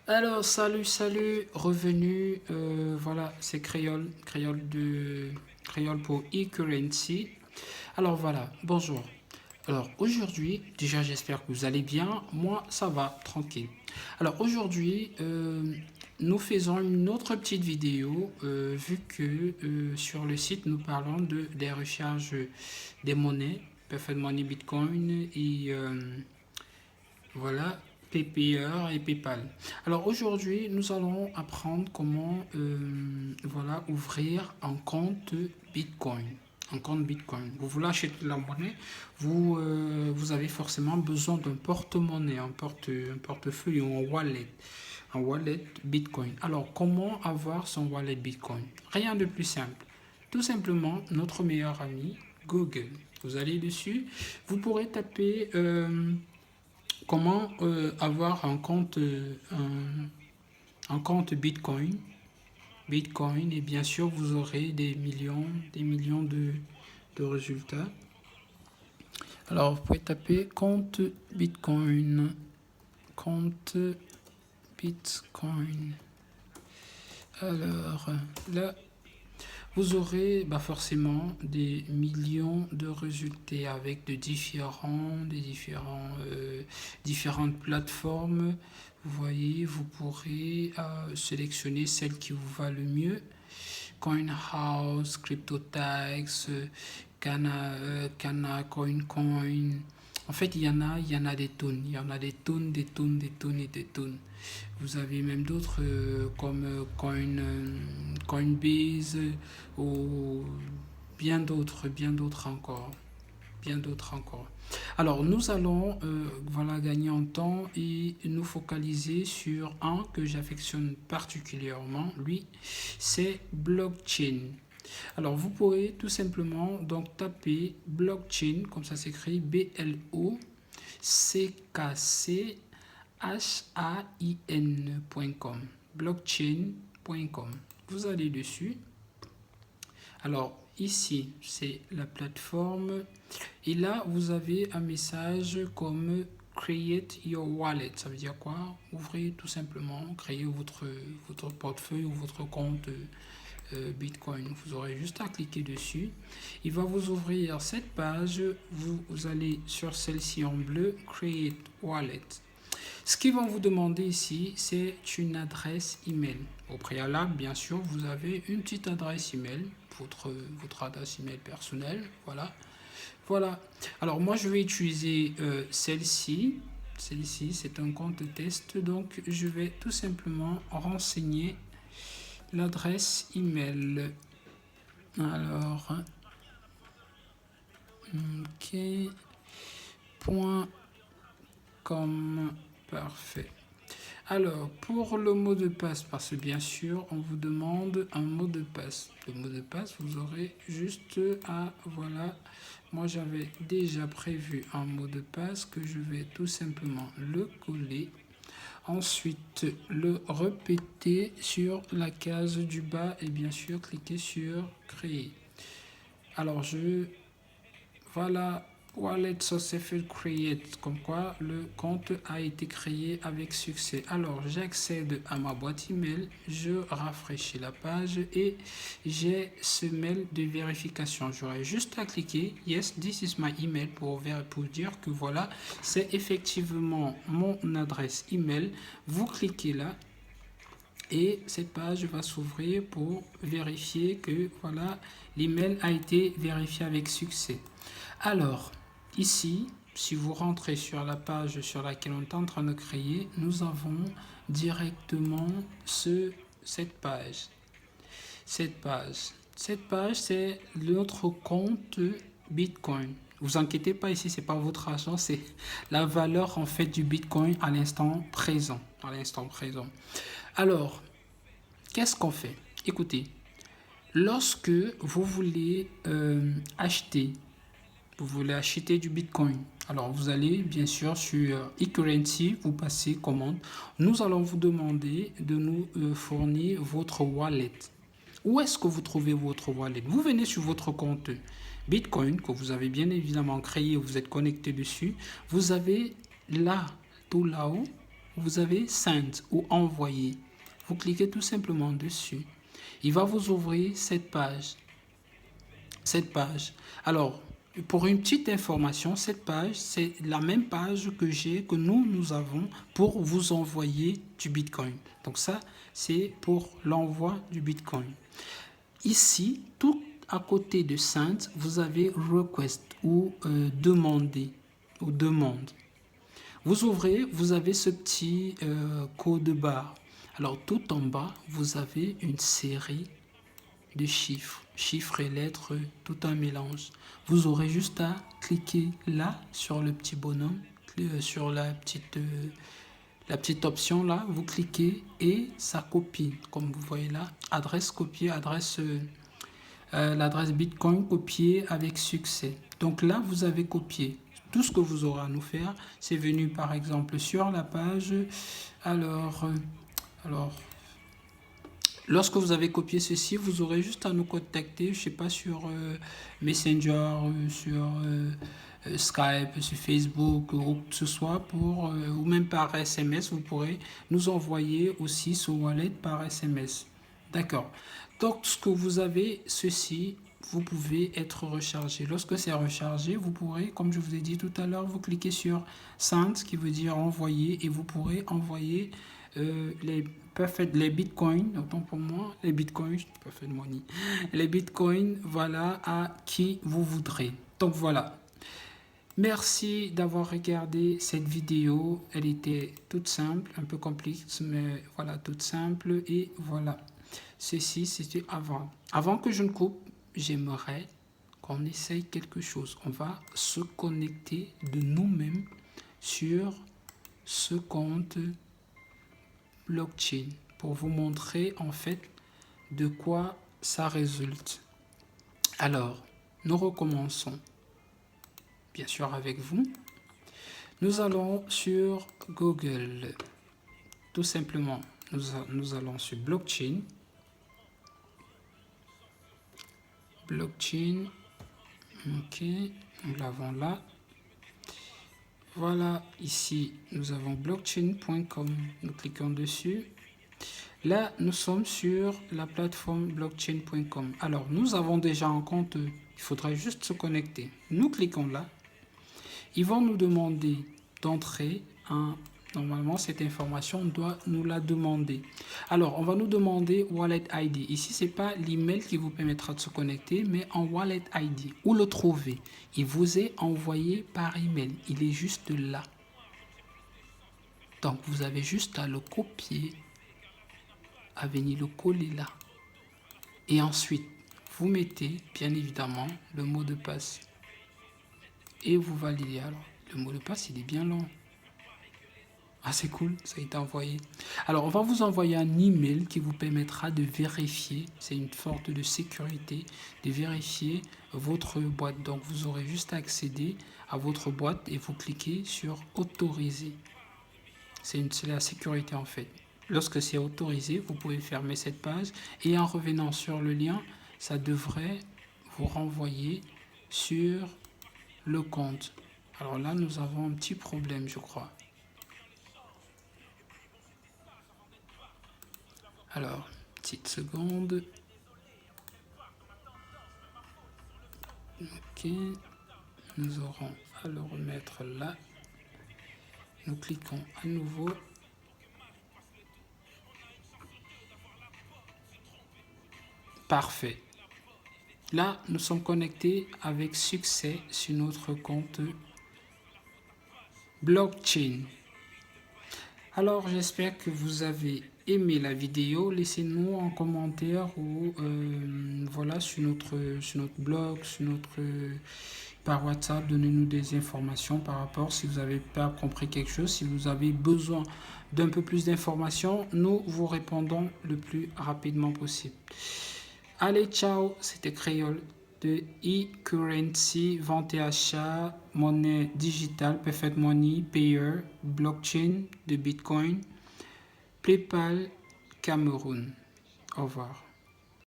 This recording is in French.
Alors, salut, revenu. Voilà, c'est Créole pour e-currency. Alors voilà, bonjour. Alors aujourd'hui, déjà j'espère que vous allez bien. Moi, ça va, tranquille. Alors aujourd'hui, nous faisons une autre petite vidéo vu que sur le site nous parlons des recharges des monnaies, Perfect Money Bitcoin et voilà, PayPal et PayPal. Alors aujourd'hui, nous allons apprendre comment voilà, ouvrir un compte Bitcoin. Un compte Bitcoin. Vous voulez acheter de la monnaie, vous avez forcément besoin d'un porte-monnaie, un portefeuille ou un wallet Bitcoin. Alors comment avoir son wallet Bitcoin? Rien de plus simple. Tout simplement, notre meilleur ami, Google. Vous allez dessus, vous pourrez taper comment avoir un compte Bitcoin. Bitcoin, et bien sûr, vous aurez des millions de résultats. Alors, vous pouvez taper compte Bitcoin. Compte Bitcoin. Alors, là, vous aurez forcément des millions de résultats avec différentes plateformes. Vous voyez, vous pourrez sélectionner celle qui vous va le mieux. CoinHouse, CryptoTax, Kana, CoinCoin. En fait, il y en a des tonnes. Il y en a des tonnes, des tonnes, des tonnes et des tonnes. Vous avez même d'autres comme Coinbase ou bien d'autres encore. Bien d'autres encore. Alors, nous allons voilà, gagner en temps et nous focaliser sur un que j'affectionne particulièrement. Lui, c'est blockchain. Alors, vous pourrez tout simplement donc taper blockchain, comme ça s'écrit blockchain.com. Blockchain.com. Vous allez dessus. Alors, ici, c'est la plateforme. Et là, vous avez un message comme Create your wallet. Ça veut dire quoi? Ouvrez tout simplement, créez votre portefeuille ou votre compte Bitcoin. Vous aurez juste à cliquer dessus. Il va vous ouvrir cette page. Vous allez sur celle-ci en bleu, Create Wallet. Ce qu'ils vont vous demander ici, c'est une adresse email. Au préalable, bien sûr, vous avez une petite adresse email, votre adresse email personnelle. Voilà. Voilà. Alors moi, je vais utiliser celle-ci. Celle-ci, c'est un compte test. Donc, je vais tout simplement renseigner l'adresse email. Alors, ok. .com. Parfait. Alors, pour le mot de passe, parce que bien sûr, on vous demande un mot de passe. Le mot de passe, vous aurez juste à, voilà, moi j'avais déjà prévu un mot de passe que je vais tout simplement le coller. Ensuite, le répéter sur la case du bas et bien sûr, cliquer sur créer. Alors, voilà, Wallet Successful Create, comme quoi le compte a été créé avec succès. Alors j'accède à ma boîte email, je rafraîchis la page et j'ai ce mail de vérification. J'aurai juste à cliquer Yes, this is my email pour dire que voilà, c'est effectivement mon adresse email. Vous cliquez là et cette page va s'ouvrir pour vérifier que voilà, l'email a été vérifié avec succès. Alors, ici, si vous rentrez sur la page sur laquelle on est en train de créer, nous avons directement cette page. Cette page, c'est notre compte Bitcoin. Vous inquiétez pas, ici, c'est pas votre argent, c'est la valeur en fait du Bitcoin à l'instant présent. À l'instant présent. Alors, qu'est-ce qu'on fait? Écoutez, lorsque vous voulez acheter du Bitcoin. Alors, vous allez bien sûr sur eCurrency, vous passez commande. Nous allons vous demander de nous fournir votre wallet. Où est-ce que vous trouvez votre wallet? Vous venez sur votre compte Bitcoin que vous avez bien évidemment créé, vous êtes connecté dessus. Vous avez là, tout là-haut, vous avez Send ou Envoyer. Vous cliquez tout simplement dessus. Il va vous ouvrir cette page. Alors, pour une petite information, cette page, c'est la même page que nous avons pour vous envoyer du Bitcoin. Donc ça, c'est pour l'envoi du Bitcoin. Ici, tout à côté de Send, vous avez Request ou Demander ou Demande. Vous ouvrez, vous avez ce petit code barre. Alors, tout en bas, vous avez une série de chiffres et lettres, tout un mélange. Vous aurez juste à cliquer là sur le petit bonhomme, sur la petite option là, vous cliquez et ça copie, comme vous voyez là, adresse copiée, l'adresse Bitcoin copiée avec succès. Donc là, vous avez copié. Tout ce que vous aurez à nous faire, c'est venu par exemple sur la page. Alors, lorsque vous avez copié ceci, vous aurez juste à nous contacter, je ne sais pas, sur Messenger, sur Skype, sur Facebook, ou que ce soit, ou même par SMS, vous pourrez nous envoyer aussi ce wallet par SMS. D'accord. Donc, ce que vous avez, ceci, vous pouvez être rechargé. Lorsque c'est rechargé, vous pourrez, comme je vous ai dit tout à l'heure, vous cliquez sur Send, qui veut dire envoyer, et vous pourrez envoyer les bitcoins, autant pour moi, les bitcoins, perfect money, les bitcoins, voilà, à qui vous voudrez. Donc voilà. Merci d'avoir regardé cette vidéo. Elle était toute simple, un peu complexe, mais voilà, toute simple. Et voilà. Ceci, c'était avant. Avant que je ne coupe, j'aimerais qu'on essaye quelque chose. On va se connecter de nous-mêmes sur ce compte blockchain pour vous montrer en fait de quoi ça résulte. Alors, nous recommençons bien sûr avec vous. Nous allons sur Google. Tout simplement, nous allons sur blockchain. Blockchain. Ok, nous l'avons là. Voilà, ici, nous avons blockchain.com. Nous cliquons dessus. Là, nous sommes sur la plateforme blockchain.com. Alors, nous avons déjà un compte. Il faudrait juste se connecter. Nous cliquons là. Ils vont nous demander d'entrer un... Normalement, cette information, on doit nous la demander. Alors, on va nous demander Wallet ID. Ici, ce n'est pas l'email qui vous permettra de se connecter, mais en Wallet ID. Où le trouver? Il vous est envoyé par email. Il est juste là. Donc, vous avez juste à le copier, à venir le coller là. Et ensuite, vous mettez, bien évidemment, le mot de passe. Et vous validez. Alors, le mot de passe, il est bien long. Ah, c'est cool, ça a été envoyé. Alors, on va vous envoyer un email qui vous permettra de vérifier, c'est une sorte de sécurité, de vérifier votre boîte. Donc, vous aurez juste à accéder à votre boîte et vous cliquez sur autoriser. C'est la sécurité en fait. Lorsque c'est autorisé, vous pouvez fermer cette page et en revenant sur le lien, ça devrait vous renvoyer sur le compte. Alors là, nous avons un petit problème, je crois. Alors, petite seconde. Ok. Nous aurons à le remettre là. Nous cliquons à nouveau. Parfait. Là, nous sommes connectés avec succès sur notre compte blockchain. Alors, j'espère que vous avez aimé la vidéo. Laissez-nous en commentaire ou voilà, sur notre blog, par WhatsApp. Donnez-nous des informations par rapport, si vous n'avez pas compris quelque chose, si vous avez besoin d'un peu plus d'informations, nous vous répondons le plus rapidement possible. Allez, ciao, c'était Créole de e-currency, vente et achat, monnaie digitale, perfect money, payer, blockchain, de Bitcoin, PayPal, Cameroun. Au revoir.